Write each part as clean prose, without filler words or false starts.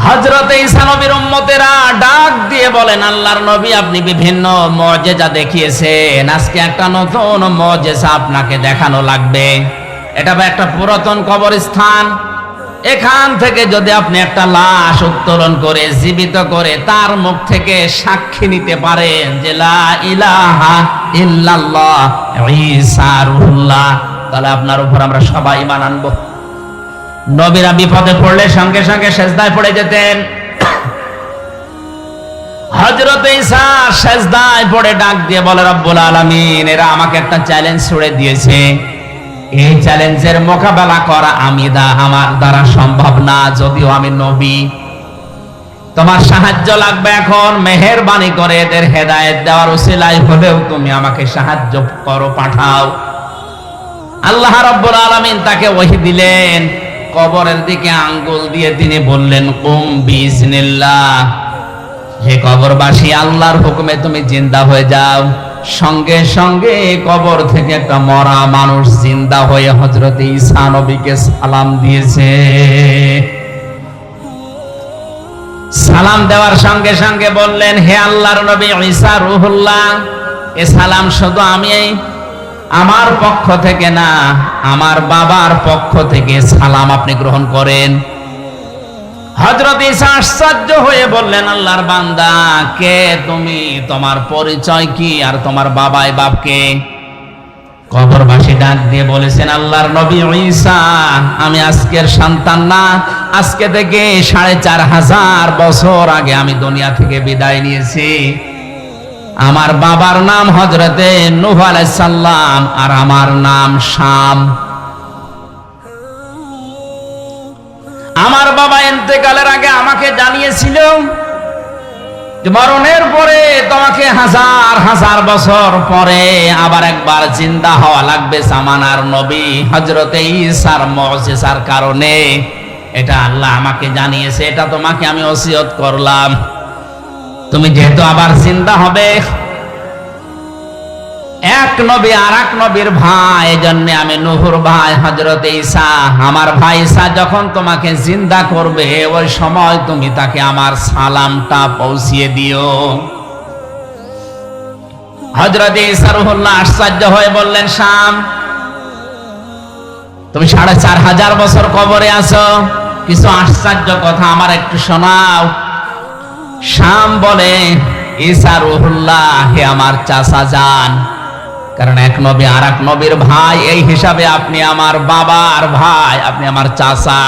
হযরত ঈসা নবীর উম্মতেরা ডাক দিয়ে বলেন, আল্লাহর নবী আপনি বিভিন্ন মুজিজা দেখিয়েছেন, আজকে একটা নতুন মুজিজা আপনাকে দেখানো লাগবে। এটা একটা পুরাতন কবরস্থান, এখান থেকে যদি আপনি একটা লাশ উত্তোলন করে জীবিত করে তার মুখ থেকে সাক্ষী নিতে পারেন যে লা ইলাহা ইল্লাল্লাহ ঈসা রুহুল্লাহ, তাহলে আপনার উপর আমরা সবাই ঈমান আনবো। নবীরা বিপদে পড়লে সঙ্গে সঙ্গে সেজদায় পড়ে যেতেন। হযরত ঈসা সেজদায় পড়ে ডাক দিয়ে বলে, রব্বুল আলামিন, এরা আমাকে একটা চ্যালেঞ্জ ছুড়ে দিয়েছে, এই চ্যালেঞ্জের মোকাবেলা করা আমার দ্বারা সম্ভব না, যদিও আমি নবী। তোমার সাহায্য লাগবে এখন, মেহেরবানি করে এদের হেদায়েত দেওয়ার উসিলায় হলেও তুমি আমাকে সাহায্য করো, পাঠাও। আল্লাহ রাব্বুল আলামিন তাকে ওহী দিলেন, কবরের দিকে আঙ্গুল দিয়ে তিনি বললেন, কুম বিইজনিল্লাহ, হে কবরবাসী, আল্লাহর হুকুমে তুমি জিন্দা হয়ে যাও। সঙ্গে সঙ্গে কবর থেকে একটা মরা মানুষ জিন্দা হয়ে হযরত ঈসা নবীকে সালাম দিয়েছে। সালাম দেওয়ার সঙ্গে সঙ্গে বললেন, হে আল্লাহর নবী ঈসা রুহুল্লাহ, এ সালাম শুধু আমি আমার পক্ষ থেকে না, আমার বাবার পক্ষ থেকে সালাম আপনি গ্রহণ করেন। হযরত ঈসা আশ্চর্য হয়ে বললেন, আল্লাহর বান্দা, কে তুমি, তোমার পরিচয় কি, আর তোমার বাবাই বাপকে? কবরবাসী ডাক দিয়ে বলেছেন, আল্লাহর নবী ঈসা, আমি আজকের সন্তান না, আজকে থেকে ৪৫০০ বছর আগে আমি দুনিয়া থেকে বিদায় নিয়েছি। আমার বাবার নাম হযরতে নূহ আলাইহিস সালাম, আর আমার নাম শাম। আমার বাবা ইন্তেকালের আগে আমাকে জানিয়েছিল যে মরণের পরে তোমাকে ১০০০ বছর পরে আবার একবার জিন্দা হওয়া লাগবে। জামানার নবী হযরতে ঈসার মুজিজার কারণে এটা আল্লাহ আমাকে জানিয়েছে, এটা তোমাকে আমি ওসিয়ত করলাম। তুমি যেহেতু আবার জিন্দা হবে, এক নবী আর এক নবীর ভাই, এজন্য আমি নূহুর ভাই হযরত ঈসা, আমার ভাই ঈসা যখন তোমাকে জিন্দা করবে ওই সময় তুমি তাকে আমার সালামটা পৌঁছিয়ে দিও। হযরত ঈসা রুহুল্লাহ আশ্চর্য হয়ে বললেন, শাম, তুমি ৪৫০০ বছর কবরে আছো, কিছু আশ্চর্য কথা আমার একটু শোনাও। শাম বলে, ঈসা রুহুল্লাহ, হে আমার চাচা যান, কারণ এক নবী আর এক নবীর ভাই, এই হিসাবে আপনি আমার বাবার ভাই, আপনি আমার চাচা।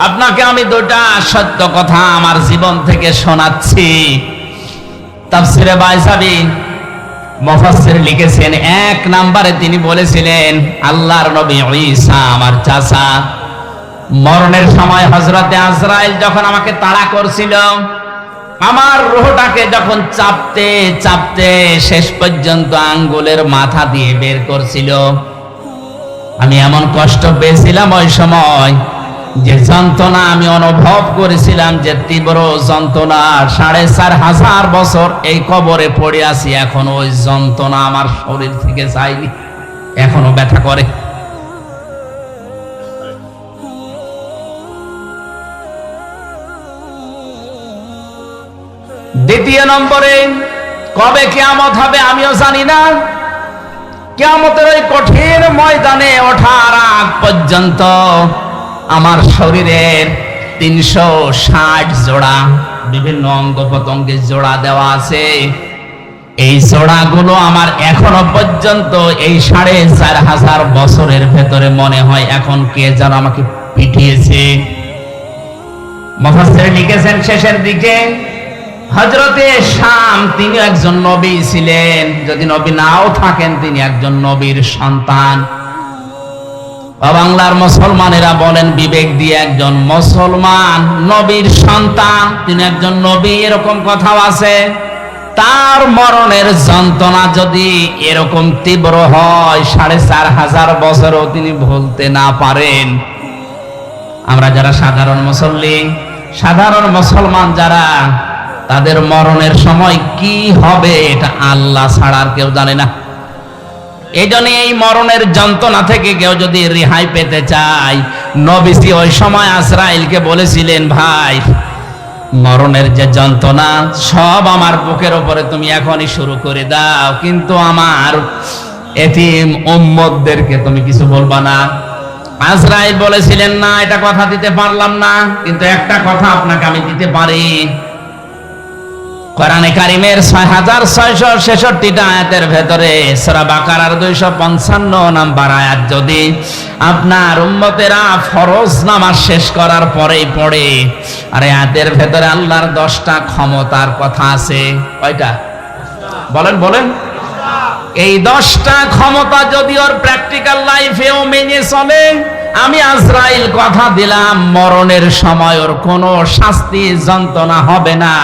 আপনাকে আমি দুটা সত্য কথা আমার জীবন থেকে শোনাচ্ছি। তাফসীরে বাইজাবি মুফাসসির লিখেছেন, ১ নম্বরে তিনি বলেছিলেন, আল্লাহর নবী ঈসা আমার চাচা। মরণের সময় হযরতে আজরাইল যখন আমাকে তাড়া করছিল, আমার রূহটাকে যখন চাপতে চাপতে শেষ পর্যন্ত আঙ্গুলের মাথা দিয়ে বের করছিল, আমি এমন কষ্ট পেয়েছিলাম ওই সময়, যে যন্ত্রণা আমি অনুভব করেছিলাম, যে তীব্র যন্ত্রণা। ৪৫০০ বছর এই কবরে পড়ে আছি, এখন ওই যন্ত্রণা আমার শরীর থেকে যায়নি, এখনো ব্যথা করে। দ্বিতীয় নম্বরে, কবে কিয়ামত হবে আমিও জানি না। কিয়ামতের ওই কঠিন ময়দানে ওঠার আগ পর্যন্ত আমার শরীরের ৩৬০ জোড়া বিভিন্ন অঙ্গ প্রত্যঙ্গের জোড়া দেওয়া আছে। এই জোড়াগুলো আমার এখনো পর্যন্ত এই ৪৫০০ বছরের ভেতরে মনে হয় এখন কে যেন আমাকে পিটিয়েছে। মুফাসসির লিখেছেন শেষের দিকে, হযরতে শাম তিনি একজন নবী ছিলেন, যদি নবী নাও থাকেন তিনি একজন নবীর সন্তান। বাংলার মুসলমানেরা বলেন বিবেক দিয়ে, একজন মুসলমান নবীর সন্তান, তিনি একজন নবী, এরকম কথাও আছে। তার মরণের যন্ত্রণা যদি এরকম তীব্র হয়, ৪৫০০ বছরও তিনি ভুলতে না পারেন। আমরা যারা সাধারণ মুসল্লি, সাধারণ মুসলমান যারা, তাদের মরণের সময় কি হবে এটা আল্লাহ ছাড়া আর কেউ জানে না। এই জন্য এই মরণের যন্ত্রণা থেকে কেউ যদি রেহাই পেতে চায়, নবীজি ওই সময় আজরাইলকে বলেছিলেন, ভাই মরণের যে যন্ত্রণা সব আমার বুকের উপরে তুমি এখনই শুরু করে দাও, কিন্তু আমার এতিম উম্মতদেরকে তুমি কিছু বলবা না। আজরাইল বলেছিলেন, না এটা কথা দিতে পারলাম না, কিন্তু একটা কথা আপনাকে আমি দিতে পারি। কোরআনে কারিমের 6666টা আয়াতের ভেতরে সূরা বাকারার 255 নাম্বার আয়াত যদি আপনার উম্মতেরা ফরজ নামাজ শেষ করার পরেই পড়ে, আর আয়াতের ভেতরে আল্লাহর 10টা ক্ষমতার কথা আছে। কয়টা বলেন বলেন? এই 10টা ক্ষমতা যদি ওর প্র্যাকটিক্যাল লাইফেও মেনে চলে, আমি আজরাইল কথা দিলাম মরণের সময় ওর কোনো শাস্তি যন্ত্রণা হবে না।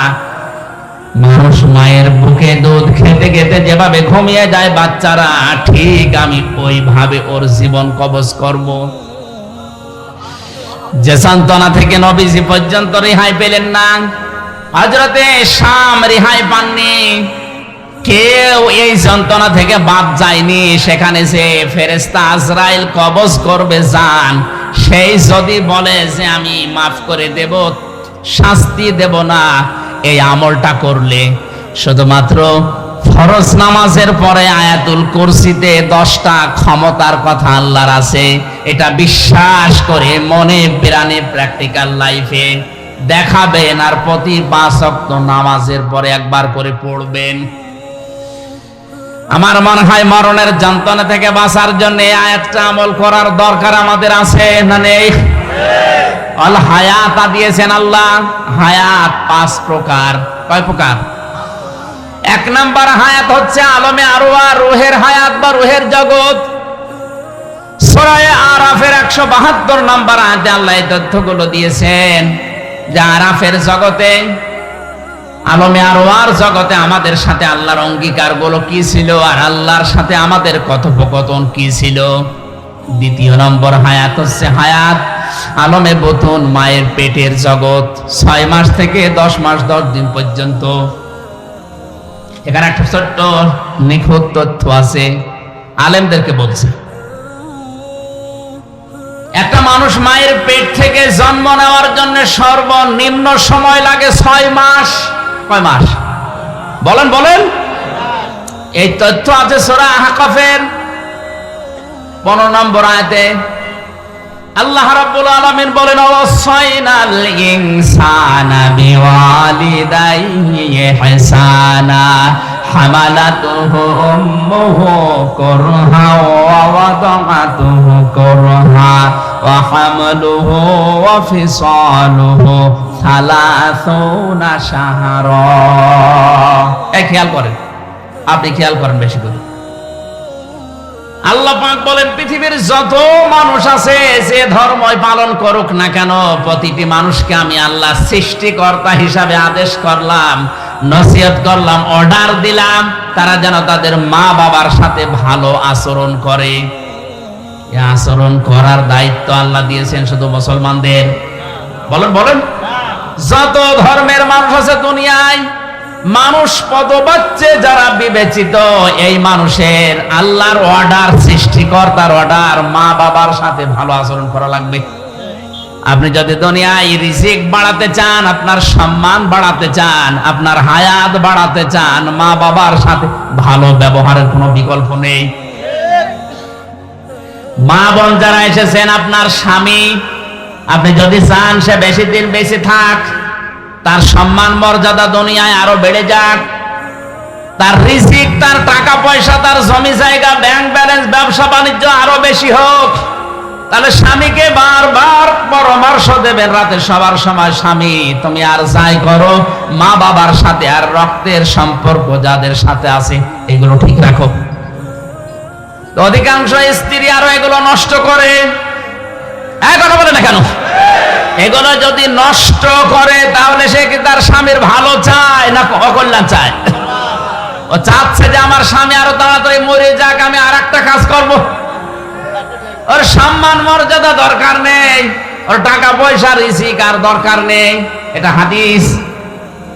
মানুষ মায়ের বুকে দুধ খেতে খেতে যেভাবে ঘুমিয়ে যায় বাচ্চারা, ঠিক আমি ওইভাবে ওর জীবন কবজ করব। যে যন্ত্রণা থেকে নবীজি পর্যন্ত রেহাই পেলেন না, হযরতে শাম রেহাই পাননি, কেউ এই যন্ত্রণা থেকে বাদ যায়নি। সেখানে যে ফেরেশতা আজরাইল কবজ করবে জান, সেই যদি বলে যে আমি মাফ করে দেব, শাস্তি দেব না, এই আমলটা করলে শুধুমাত্র ফরজ নামাজের পরে আয়াতুল কুরসিতে 10টা ক্ষমতার কথা আল্লাহর আছে, এটা বিশ্বাস করে মনে প্রাণে প্র্যাকটিক্যাল লাইফে দেখাবেন, আর প্রতি 5 ওয়াক্ত নামাজের পরে একবার করে পড়বেন। আমার মনে হয় মরণের যন্ত্রণা থেকে বাঁচার জন্য এই আয়াতটা আমল করার দরকার আমাদের আছে না নেই? আল হায়াত দিয়েছেন আল্লাহ। হায়াত 5 প্রকার। কয় প্রকার? 1 নাম্বার হায়াত হচ্ছে আলমে আরওয়াহ, রূহের হায়াত বা রূহের জগৎ। সূরা আরাফের 172 নাম্বার আয়াতে আল্লাহ এই তথ্যগুলো দিয়েছেন যে আরাফের জগতে, আলমে আরওয়ার জগতে আমাদের সাথে আল্লাহর অঙ্গীকারগুলো কি ছিল, আর আল্লাহর সাথে আমাদের কথোপকথন কি ছিল। 2 নম্বর হায়াত হচ্ছে হায়াত আলমে বতুন, মায়ের পেটের জগৎ, 6 মাস থেকে 10 মাস 10 দিন পর্যন্ত। এখানে একটা ছোট্ট নিখুঁত তথ্য আছে, আলেমদেরকে বলছে। একটা মানুষ মায়ের পেট থেকে জন্ম নেওয়ার জন্য সর্বনিম্ন সময় লাগে 6 মাস। কয় মাস? বলেন বলেন। এই তথ্য আছে সূরা আহকাফের 15 নম্বর আয়াতে। আল্লাহ রাব্বুল আলামিন বলেন, ওয়াসাইনাল ইনসানা বিওয়ালিদাইহি ইহসানা হামালাতুহু উম্মুহু কুরহা ওয়া ওয়াদাআতুহু কুরহা ওয়া হামলুহু ওয়া ফিসালুহু 30 শাহরা। এই খেয়াল করেন, আপনি খেয়াল করেন বেশি করে। আল্লাহ পাক বলেন, পৃথিবীর যত মানুষ আছে যে ধর্মই পালন করুক না কেন, প্রতিটি মানুষকে আমি আল্লাহ সৃষ্টিকর্তা হিসাবে আদেশ করলাম, নসিহত করলাম, অর্ডার দিলাম, তারা যেন তাদের মা বাবার সাথে ভালো আচরণ করে। এই আচরণ করার দায়িত্ব আল্লাহ দিয়েছেন শুধু মুসলমানদের। বলেন বলেন। যত ধর্মের মানুষ আছে দুনিয়ায়, মানুষ পদবাচ্চে যারা বিবেচিত, এই মানুষের আল্লাহর অর্ডার, সৃষ্টিকর্তার অর্ডার, মা বাবার সাথে ভালো আচরণ করা লাগবে। আপনি যদি দুনিয়ায় রিজিক বাড়াতে চান, আপনার সম্মান বাড়াতে চান, আপনার হায়াত বাড়াতে চান, মা বাবার সাথে ভালো ব্যবহারের কোনো বিকল্প নেই। মা বোন যারা এসেছেন, আপনার স্বামী, আপনি যদি চান সে বেশি দিন বেঁচে থাক, তার সম্মান মর্যাদা দুনিয়ায় আরো বেড়ে যাক, তার রিজিক, তার টাকা পয়সা, তার জমি জায়গা, ব্যাংক ব্যালেন্স, ব্যবসা বাণিজ্য আরো বেশি হোক, তাহলে স্বামীকে বারবার পরামর্শ দেবেন রাতে সবার সময়, স্বামী তুমি আর যাই করো, মা বাবার সাথে আর রক্তের সম্পর্ক যাদের সাথে আছে এগুলো ঠিক রাখো। তো অধিকাংশ স্ত্রী আরো এগুলো নষ্ট করে। কথা বলে না কেন? এগুলো যদি নষ্ট করে তাহলে সে কি তার স্বামীর ভালো চায় না অকল্যাণ চায়? ও চাচ্ছে যে আমার স্বামী আরো তাড়াতাড়ি মরে যাক, আমি আর একটা কাজ করব। ওর সম্মান মর্যাদা দরকার নেই, ওর টাকা পয়সা রিজিক আর দরকার নেই। এটা হাদিস।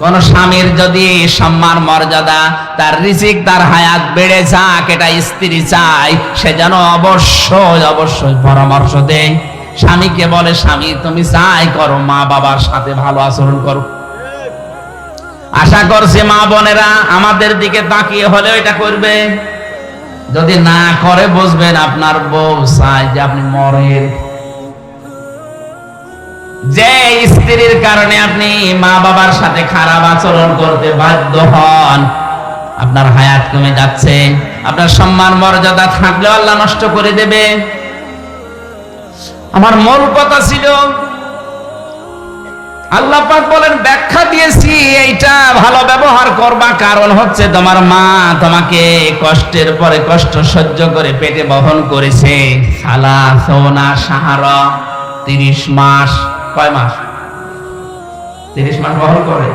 কোন স্বামীর যদি সম্মান মর্যাদা, তার রিজিক, তার হায়াত বেড়ে যাক, এটা স্ত্রী চায়, সে যেন অবশ্যই অবশ্যই পরামর্শ দেয়, স্বামীকে বলে, স্বামী তুমি যাই করো মা বাবার সাথে ভালো আচরণ করো। আশা করছে মা বোনেরা আমাদের দিকে তাকিয়ে হলে এটা করবে। যদি না করে বুঝবেন আপনার বউ চায় যে আপনি মরেন। যে স্ত্রীর কারণে আপনি মা বাবার সাথে খারাপ আচরণ করতে বাধ্য হন, আপনার হায়াত কমে যাচ্ছে, আপনার সম্মান মর্যাদা থাকলেও আল্লাহ নষ্ট করে দেবে। আমার মূল কথা ছিল, আল্লাহ পাক বলেন ব্যাখ্যা দিয়েছি এইটা ভালো ব্যবহার করবা, কারণ হচ্ছে তোমার মা তোমাকে কষ্টের পরে কষ্ট সহ্য করে পেটে বহন করেছে। সালাসনা শাহরা, 30 মাস। কয় মাস? 30 মাস বহন করে।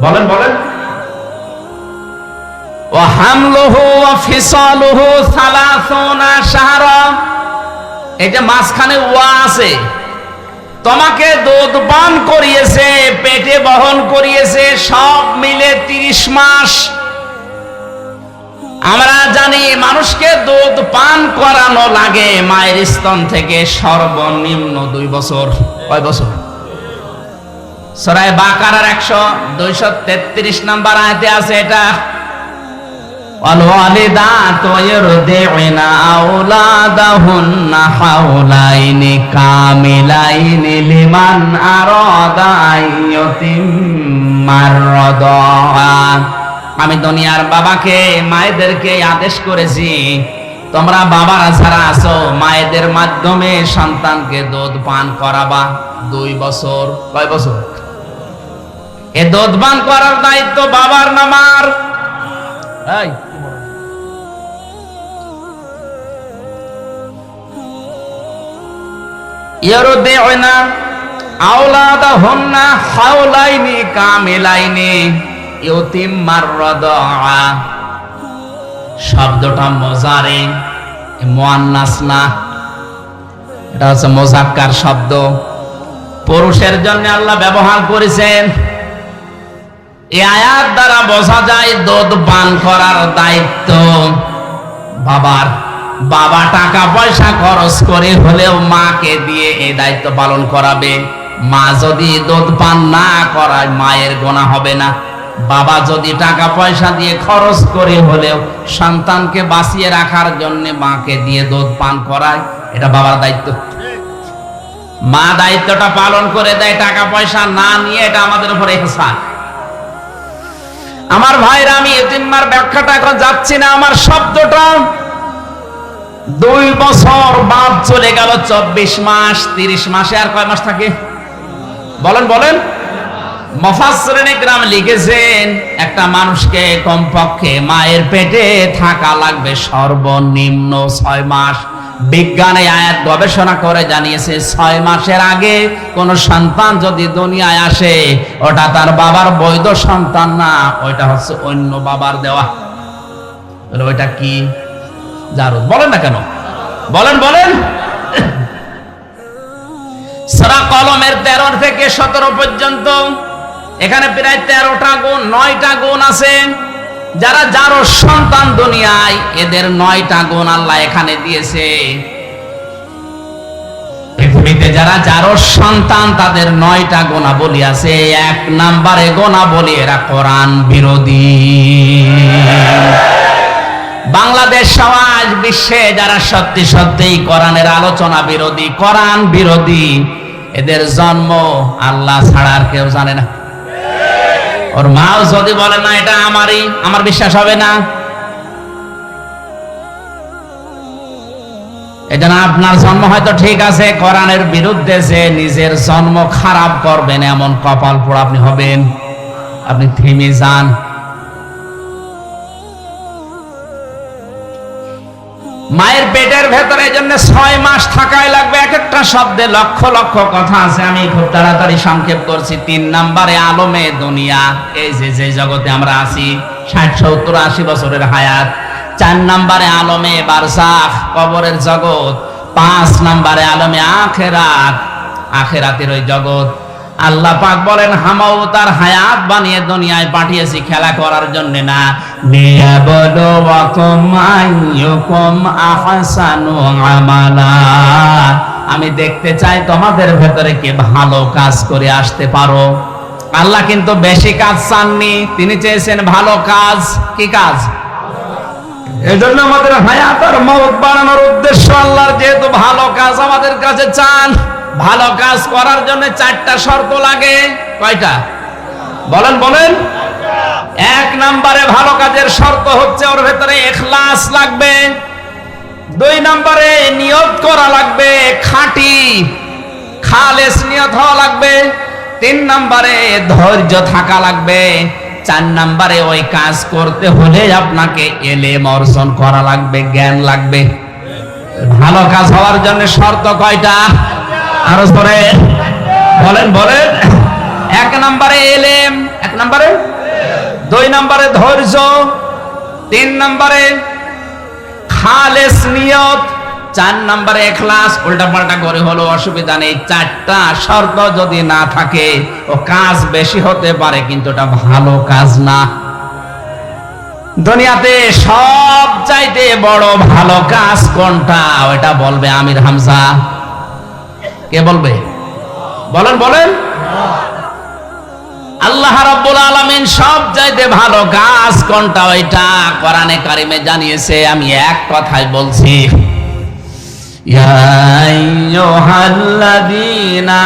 বলেন বলেন। ওয়া হামলুহু ওয়া ফিসালুহু 30 শাহরা। এই যে মাঝখানে ওয়া আছে, তোমাকে দুধ পান করিয়েছে, পেটে বহন করিয়েছে, সব মিলে 30 মাস। আমরা জানি মানুষকে দুধ পান করানো লাগে মায়ের স্তন থেকে সর্বনিম্ন 2 বছর। কয় বছর? সূরা বাকারার 233 নম্বর আয়াতে আছে এটা। والوالدات يرضعن أولادهن حولين كاملين لمن أراد أن يتم الرضاعة। আমি দুনিয়ার বাবাকে মায়েদেরকে আদেশ করেছি, তোমরা বাবারা যারা আছো মায়েদের মাধ্যমে সন্তানকে দুধ পান করাবা 2 বছর। কয় বছর? এই দুধ পান করার দায়িত্ব বাবার না মার? এই ইয়ারদিউনা আওলাদাহুন্না হাওলাইনি কামিলাইনি ইউতিম্মার রাদা। শব্দটা মুজারে, মুআন্নাস না, এটা হচ্ছে মুযাক্কার শব্দ, পুরুষের জন্য আল্লাহ ব্যবহার করেছেন। এই আয়াত দ্বারা বোঝা যায় দুধ পান করার দায়িত্ব বাবার। বাবা টাকা পয়সা খরচ করে হলেও মাকে দিয়ে এই দায়িত্ব পালন করাবে। মা যদি দুধ পান না করায় মায়ের গুনাহ হবে না। বাবা যদি টাকা পয়সা দিয়ে খরচ করে হলেও সন্তানকে বাঁচিয়ে রাখার জন্য মাকে দিয়ে দুধ পান করায়, এটা বাবার দায়িত্ব। মা দায়িত্বটা পালন করে দেয় টাকা পয়সা না নিয়ে, এটা আমাদের উপরে ইহসান। আমার ভাইরা, আমি এতিম্মার ব্যাখ্যাটা এখন যাচ্ছি না। আমার শব্দটা 2 বছর বাদ চলে গেল 24 মাস। 30 মাসে আর কয় মাস থাকে? বলেন বলেন। মুফাসসিরিন ইকরাম লিখেছেন একটা মানুষকে কমপক্ষে মায়ের পেটে থাকা লাগবে সর্বনিম্ন 6 মাস। বিজ্ঞানে আয়াত গবেষণা করে জানিয়েছে 6 মাসের আগে কোন সন্তান যদি দুনিয়ায় আসে ওটা তার বাবার বৈধ সন্তান না, ওইটা হচ্ছে অন্য বাবার দেওয়া। ওইটা কি? জারুদ। বলেন না কেন? বলেন বলেন। সূরা কলমের 13 থেকে 17 পর্যন্ত এখানে প্রায় 13টা গুণ, 9টা গুণ আছে। যারা যারো সন্তান দুনিয়ায়, এদের 9টা গুণ আল্লাহ এখানে দিয়েছে। পৃথিবীতে যারা যারো সন্তান তাদের 9টা গুণাবলী আছে। 1 নম্বরে গুণাবলী, এরা কোরআন বিরোধী। বাংলাদেশ সমাজ বিশ্বে যারা সত্যি সত্যি কোরআনের আলোচনা বিরোধী, কোরআন বিরোধী, এদের জন্ম আল্লাহ ছাড়া আর কেউ জানে না। ওর মাও যদি বলে না এটা আমারই, আমার বিশ্বাস হবে না। এজন্য আপনার জন্ম হয়তো ঠিক আছে, কোরআনের বিরুদ্ধে যে নিজের জন্ম খারাপ করবেন এমন কপাল পোড়া আপনি হবেন। আপনি থেমে যান। মায়ের পেটের ভেতরে জন্য 6 মাস থাকাই লাগবে। এক একটা শব্দে লক্ষ লক্ষ কথা আছে, আমি খুব তাড়াতাড়ি সংক্ষেপ করছি। 3 নম্বরে আলমে দুনিয়া, এই যে জগতে আমরা আছি, 60, 70, 80 বছরের হায়াত। 4 নম্বরে আলমে বারজাখ, কবরের জগৎ। 5 নম্বরে আলমে আখিরাত, আখিরাতের ওই জগৎ। আল্লাহ পাক বলেন হামাও তার হায়াত বানিয়ে দুনিয়ায় পাঠিয়েছি খেলা করার জন্য না, লিয়াবলুয়াকুম আইয়ুকুম আহসানু আমালা, আমি দেখতে চাই তোমাদের ভেতরে কে ভালো কাজ করে আসতে পারো। আল্লাহ কিন্তু বেশি কাজ চাননি, তিনি চেয়েছেন ভালো কাজ। কি কাজ? এজন্য আমাদের হায়াত আর মওত বাড়ানোর উদ্দেশ্য আল্লাহর, যেহেতু ভালো কাজ আমাদের কাছে চান। ভালো কাজ করার জন্য 4টা শর্ত লাগে। কয়টা? বলেন বলেন। 1 নম্বরে ভালো কাজের শর্ত হচ্ছে ওর ভেতরে ইখলাস লাগবে। 2 নম্বরে নিয়ত করা লাগবে, খাঁটি খালেস নিয়ত হওয়া লাগবে। 3 নম্বরে ধৈর্য থাকা লাগবে। 4 নম্বরে ওই কাজ করতে হলে আপনাকে ইলম অর্জন করা লাগবে, জ্ঞান লাগবে। ভালো কাজ হওয়ার জন্য শর্ত কয়টা? আরো জোরে বলেন বলেন। 1 নম্বরে ইলম, 1 নম্বরে, 2 নম্বরে ধৈর্য, 3 নম্বরে খালেস নিয়ত, 4 নম্বরে ইখলাস। উল্টা পাল্টা করে হলো অসুবিধা নেই। 4টা শর্ত যদি না থাকে ও কাজ বেশি হতে পারে কিন্তু এটা ভালো কাজ না। দুনিয়াতে সব চাইতে বড় ভালো কাজ কোনটা? ওটা বলবে আমির হামজা। কে বলবে? বলেন বলেন। আল্লাহ রাব্বুল আলামিন সব চাইতে ভালো কাজ কোনটা ওইটা কোরআনে কারিমে জানিয়েছে। আমি এক কথায় বলছি, ইয়া আইয়ুহাল্লাযীনা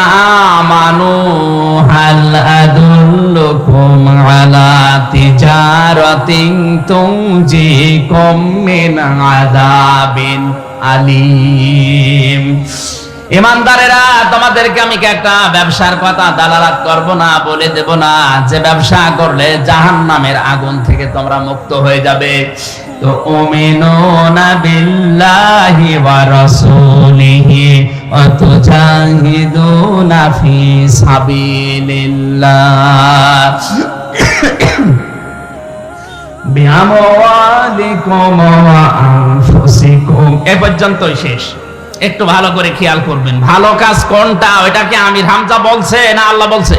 আমানু হাল আদুল্লুকুম আলা তিজারাতিন তুনজিকুম মিন আযাবিন আলীম। ইমানদারেরা, তোমাদেরকে আমি একটা ব্যবসার কথা দালালাত করব না, বলে দেব না, যে ব্যবসা করলে জাহান্নামের আগুন থেকে তোমরা মুক্ত হয়ে যাবে। তো উমিনুনা বিল্লাহি ওয়া রাসূলিহি ওয়া তুজাহিদুনা ফি সাবিলিল্লাহ বিআমওয়ালিকুম ওয়া আনফুসিকুম। এ পর্যন্তই শেষ। একটু ভালো করে খেয়াল করবেন, ভালো কাজ কোনটা ওইটা কি আমির হামজা বলছে না আল্লাহ বলছে?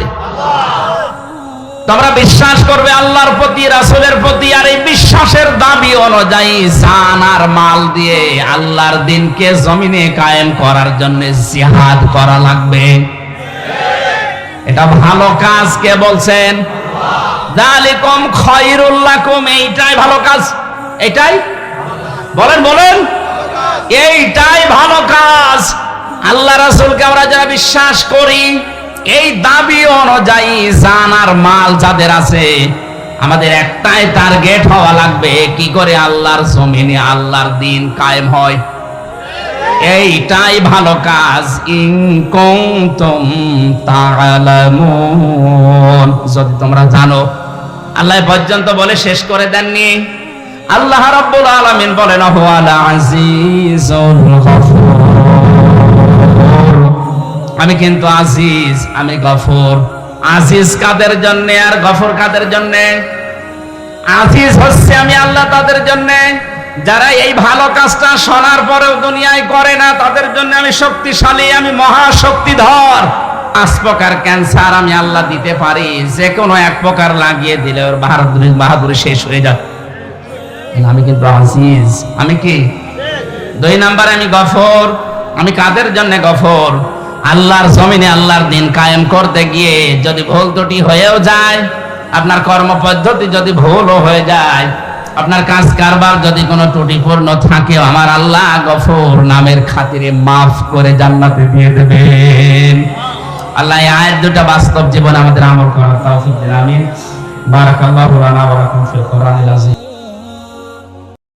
তোমরা বিশ্বাস করবে আল্লাহর প্রতি, রাসূলের প্রতি, আর এই বিশ্বাসের দাবি অনুযায়ী জান আর মাল দিয়ে আল্লাহর দ্বীনকে জমিনে কায়েম করার জন্য জিহাদ করা লাগবে। এটা ভালো কাজ। কে বলছেন? যালিকুম খায়রুল লাকুম। এইটাই ভালো কাজ। এইটাই বলেন বলেন। এইটাই ভালো কাজ। আল্লাহ রাসূলকে আমরা যারা বিশ্বাস করি, এই দাবি অনুযায়ী জান আর মাল যাদের আছে, আমাদের একটাই টার্গেট হওয়া লাগবে, কি করে আল্লাহর জমিনে আল্লাহর দ্বীন কায়েম হয়। এইটাই ভালো কাজ। ইন কুনতুম তা'লামুন, যদি তোমরা জানো। আল্লাহ পর্যন্ত বলে শেষ করে দেননি। আল্লাহ রাব্বুল আলামিন বলেন, হুয়াল আজিজুল গফুর। আমি কিন্তু আজিজ, আমি গফুর। আজিজ কাদের জন্য আর গফুর কাদের জন্য? আজিজ হচ্ছে আমি আল্লাহ তাদের জন্য যারা এই ভালো কাজটা শোনার পরেও দুনিয়ায় করে না, তাদের জন্য আমি শক্তিশালী, আমি মহাশক্তিধর। 5 প্রকার ক্যান্সার আমি আল্লাহ দিতে পারি, যে কোনো 1 প্রকার লাগিয়ে দিলে ওর বাহাদুরি শেষ হয়ে যায়। আমি কিন্তু আজিজ। আমি কি? 2 নম্বরে আমি গফর। আমি কাদের জন্য গফর? আল্লাহর জমিনে আল্লাহর দ্বীন কায়েম করতে গিয়ে যদি ভুল ত্রুটি হয়েও যায়, আপনার কর্ম পদ্ধতি যদি ভুলও হয়ে যায়, আপনার কাজ কারবার যদি কোনো ত্রুটিপূর্ণ থাকে, আমার আল্লাহ গফর নামের খাতিরে মাফ করে জান্নাতে দিয়ে দেবেন। আল্লাহ এই আয়াত দুটো বাস্তব জীবনে আমাদের আমল করার তৌফিক দিন। আমিন। বারাকাল্লাহু লানা ওয়া লাকুম ফিল কোরআনিল আযীম।